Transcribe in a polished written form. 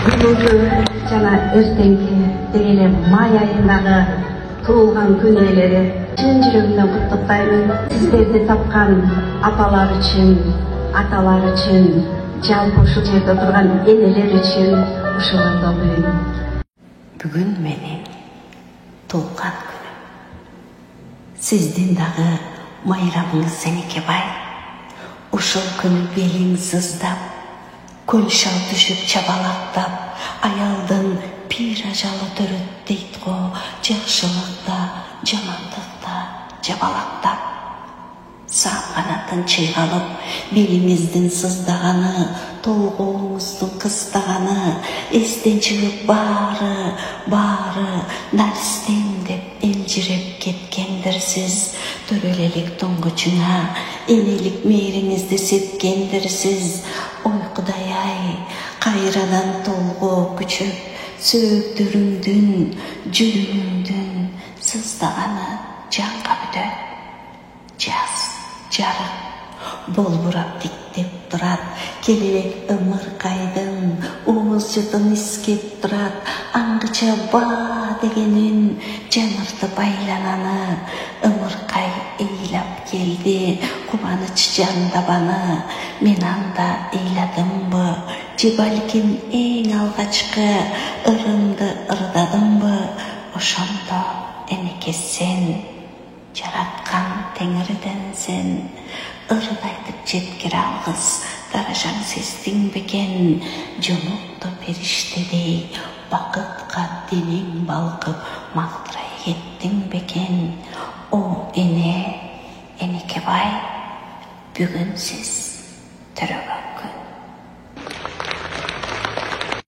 бүгүнкү жана эртеңки деги эле май айындагы туулган күн ээлери чын жүрөгүмдөн куттуктаймын. Сиздерди тапкан апалар үчүн, аталар үчүн, жалпы ушул жерде турган энелер үчүн ушуларды ойлойм. Бүгүн менин туулган күнүм. Сиздин дагы майрамыңыз Энекебай. Ушул күнү белиң сыздап, көл шал түшүп чабалактап, аялдын пир ажалы төрөт дейт го, жакшылыкта, жамандыкта жабалактап. Саам канаттын чыйгалып, белиңиздин сыздаганы, толгооңуздун кыстаганы, эстен чыгып баары наристен деп элжиреп кеткендирсиз. Төрөлелик тоңгучуна энелик мээриңизди сепкендирсиз. Ой Кудай ай, кайрадан толгоо күчөп, сөөктөрүңдүн, жүрөгүңдүн сыздаганы жанга бүтөт. Жаз, жарык, болбурап тиктеп турат, келек ымыркайдын ууз жытын искеп турат. Аңгыча баа деген үн жаңыртып айлананы, ымыркай ыйлап келди, кубаныч жандабаны. Мен анда ыйладымбы, же балким эң алгачкы ырымды ырдадымбы? Ошондо Энеке сен жараткан теңирден сен, ырдайтып жеткире алгыс даражаң сездиң бекен? Жонукту периштедей бакытка дениң балкып мактырай кеттиң бекен? О эне, Энекебай, бүгүн сиз